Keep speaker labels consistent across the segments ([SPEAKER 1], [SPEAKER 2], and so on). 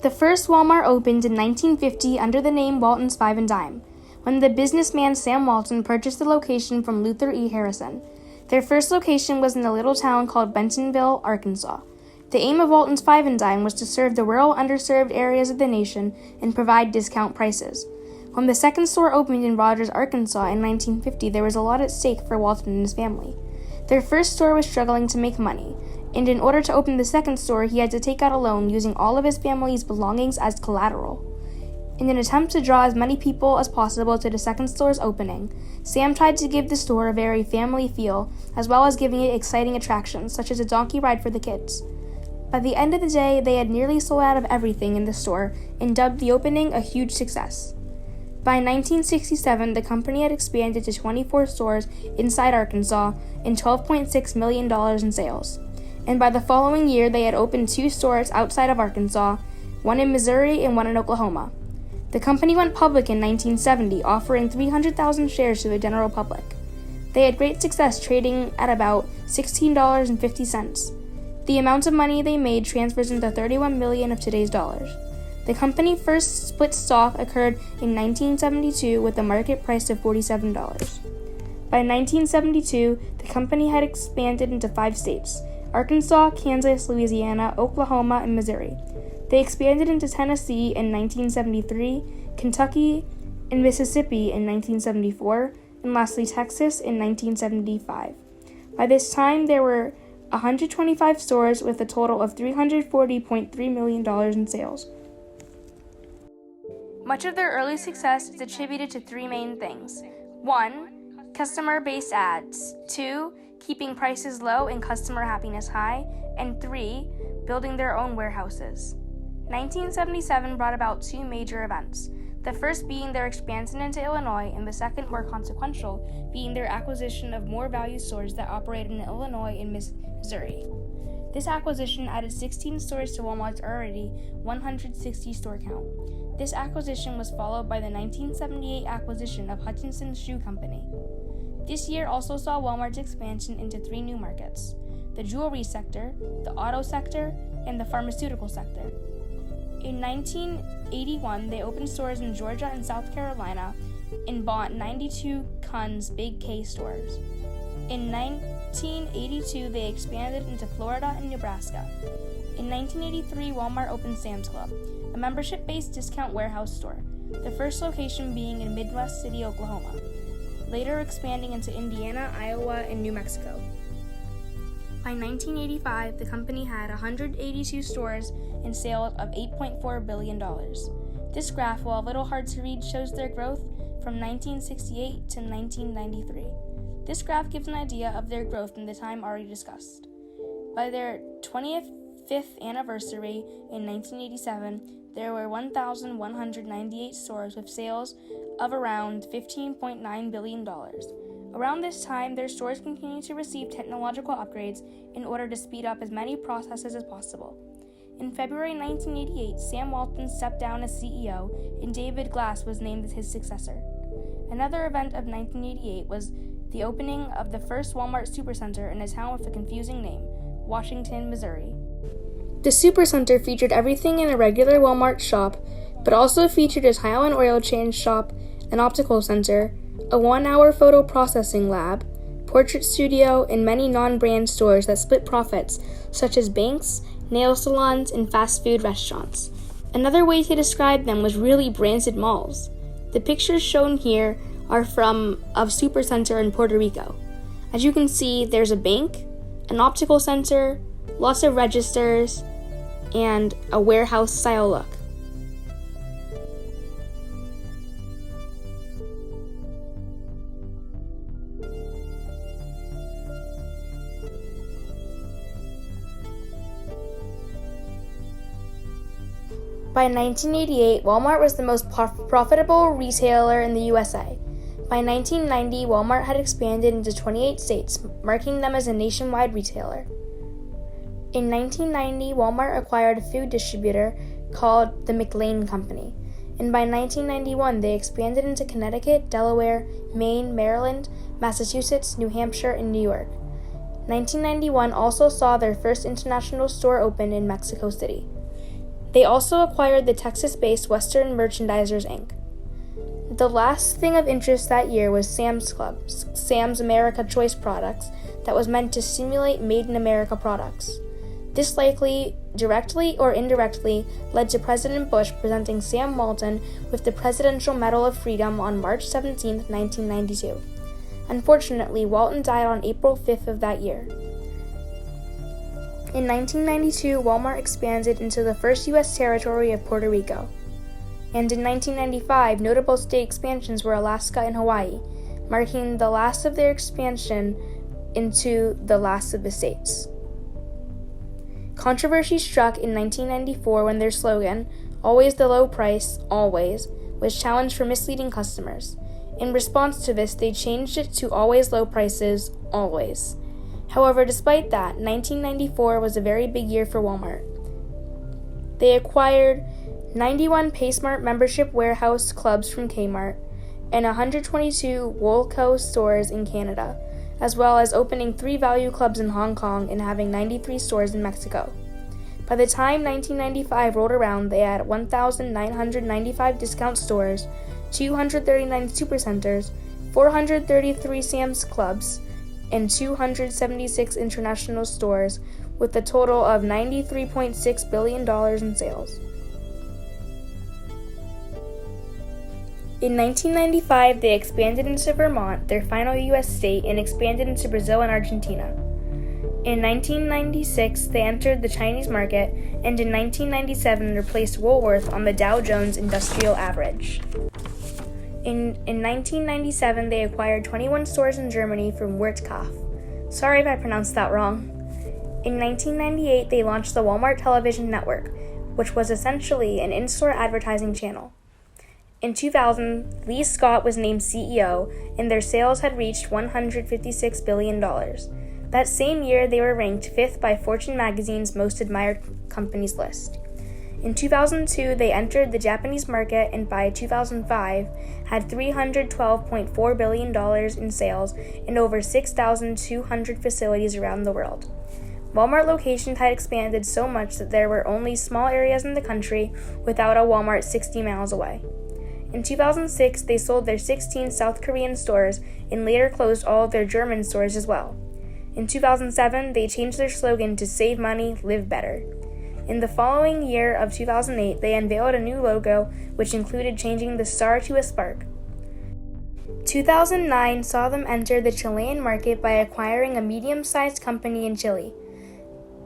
[SPEAKER 1] The first Walmart opened in 1950 under the name Walton's Five and Dime, when the businessman Sam Walton purchased the location from Luther E. Harrison. Their first location was in a little town called Bentonville, Arkansas. The aim of Walton's Five and Dime was to serve the rural underserved areas of the nation and provide discount prices. When the second store opened in Rogers, Arkansas in 1950, there was a lot at stake for Walton and his family. Their first store was struggling to make money, and in order to open the second store, he had to take out a loan using all of his family's belongings as collateral. In an attempt to draw as many people as possible to the second store's opening, Sam tried to give the store a very family feel, as well as giving it exciting attractions, such as a donkey ride for the kids. By the end of the day, they had nearly sold out of everything in the store and dubbed the opening a huge success. By 1967, the company had expanded to 24 stores inside Arkansas and $12.6 million in sales. And by the following year, they had opened 2 stores outside of Arkansas, one in Missouri and one in Oklahoma. The company went public in 1970, offering 300,000 shares to the general public. They had great success trading at about $16.50. The amount of money they made transfers into $31 million of today's dollars. The company's first split stock occurred in 1972 with a market price of $47. By 1972, the company had expanded into 5 states: Arkansas, Kansas, Louisiana, Oklahoma, and Missouri. They expanded into Tennessee in 1973, Kentucky and Mississippi in 1974, and lastly Texas in 1975. By this time, there were 125 stores with a total of $340.3 million in sales. Much of their early success is attributed to 3 main things. 1. Customer-based ads. 2. Keeping prices low and customer happiness high. And 3. Building their own warehouses. 1977 brought about 2 major events, the first being their expansion into Illinois, and the second, more consequential, being their acquisition of more value stores that operated in Illinois and Missouri. This acquisition added 16 stores to Walmart's already 160 store count. This acquisition was followed by the 1978 acquisition of Hutchinson's Shoe Company. This year also saw Walmart's expansion into 3 new markets: the jewelry sector, the auto sector, and the pharmaceutical sector. In 1981, they opened stores in Georgia and South Carolina and bought 92 Conn's Big K stores. In 1982, they expanded into Florida and Nebraska. In 1983, Walmart opened Sam's Club, a membership-based discount warehouse store, the first location being in Midwest City, Oklahoma, later expanding into Indiana, Iowa, and New Mexico. By 1985, the company had 182 stores and sales of $8.4 billion. This graph, while a little hard to read, shows their growth from 1968 to 1993. This graph gives an idea of their growth in the time already discussed. By their 25th anniversary in 1987, there were 1,198 stores with sales of around $15.9 billion. Around this time, their stores continued to receive technological upgrades in order to speed up as many processes as possible. In February 1988, Sam Walton stepped down as CEO, and David Glass was named as his successor. Another event of 1988 was the opening of the first Walmart Supercenter in a town with a confusing name, Washington, Missouri. The Supercenter featured everything in a regular Walmart shop, but also featured a tile and oil change shop, an optical center, a 1-hour photo processing lab, portrait studio, and many non-brand stores that split profits, such as banks, nail salons, and fast food restaurants. Another way to describe them was really branded malls. The pictures shown here are of Supercenter in Puerto Rico. As you can see, there's a bank, an optical center, lots of registers, and a warehouse-style look. By 1988, Walmart was the most profitable retailer in the USA. By 1990, Walmart had expanded into 28 states, marking them as a nationwide retailer. In 1990, Walmart acquired a food distributor called the McLane Company, and by 1991, they expanded into Connecticut, Delaware, Maine, Maryland, Massachusetts, New Hampshire, and New York. 1991 also saw their first international store open in Mexico City. They also acquired the Texas-based Western Merchandisers, Inc. The last thing of interest that year was Sam's Club, Sam's America Choice products, that was meant to simulate Made in America products. This likely, directly or indirectly, led to President Bush presenting Sam Walton with the Presidential Medal of Freedom on March 17, 1992. Unfortunately, Walton died on April 5th of that year. In 1992, Walmart expanded into the first U.S. territory of Puerto Rico. And in 1995, notable state expansions were Alaska and Hawaii, marking the last of their expansion into the last of the states. Controversy struck in 1994 when their slogan, "Always the low price, always," was challenged for misleading customers. In response to this, they changed it to "Always low prices, always." However, despite that, 1994 was a very big year for Walmart. They acquired 91 PaySmart membership warehouse clubs from Kmart and 122 Woolco stores in Canada, as well as opening 3 value clubs in Hong Kong and having 93 stores in Mexico. By the time 1995 rolled around, they had 1,995 discount stores, 239 Supercenters, 433 Sam's Clubs, and 276 international stores, with a total of $93.6 billion in sales. In 1995, they expanded into Vermont, their final U.S. state, and expanded into Brazil and Argentina. In 1996, they entered the Chinese market, and in 1997 replaced Woolworth on the Dow Jones Industrial Average. In 1997, they acquired 21 stores in Germany from Wirtkauf. Sorry if I pronounced that wrong. In 1998, they launched the Walmart Television Network, which was essentially an in-store advertising channel. In 2000, Lee Scott was named CEO, and their sales had reached $156 billion. That same year, they were ranked 5th by Fortune magazine's Most Admired Companies list. In 2002, they entered the Japanese market and by 2005 had $312.4 billion in sales and over 6,200 facilities around the world. Walmart locations had expanded so much that there were only small areas in the country without a Walmart 60 miles away. In 2006, they sold their 16 South Korean stores and later closed all of their German stores as well. In 2007, they changed their slogan to "Save money, live better." In the following year of 2008, they unveiled a new logo, which included changing the star to a spark. 2009 saw them enter the Chilean market by acquiring a medium-sized company in Chile.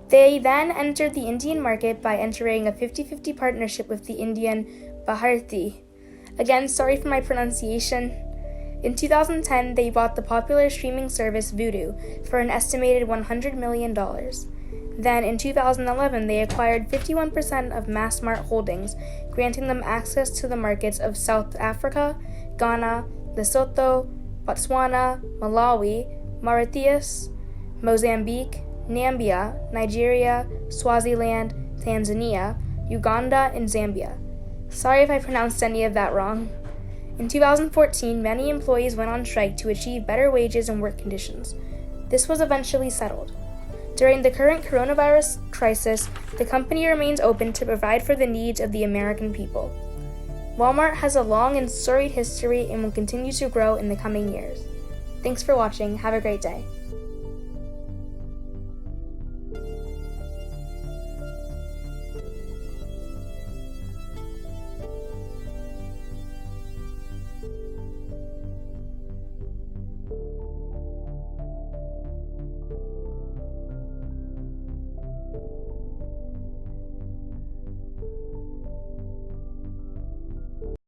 [SPEAKER 1] They then entered the Indian market by entering a 50-50 partnership with the Indian Bharti. Again, sorry for my pronunciation. In 2010, they bought the popular streaming service Vudu for an estimated $100 million. Then, in 2011, they acquired 51% of Massmart Holdings, granting them access to the markets of South Africa, Ghana, Lesotho, Botswana, Malawi, Mauritius, Mozambique, Namibia, Nigeria, Swaziland, Tanzania, Uganda, and Zambia. Sorry if I pronounced any of that wrong. In 2014, many employees went on strike to achieve better wages and work conditions. This was eventually settled. During the current coronavirus crisis, the company remains open to provide for the needs of the American people. Walmart has a long and storied history and will continue to grow in the coming years. Thanks for watching. Have a great day.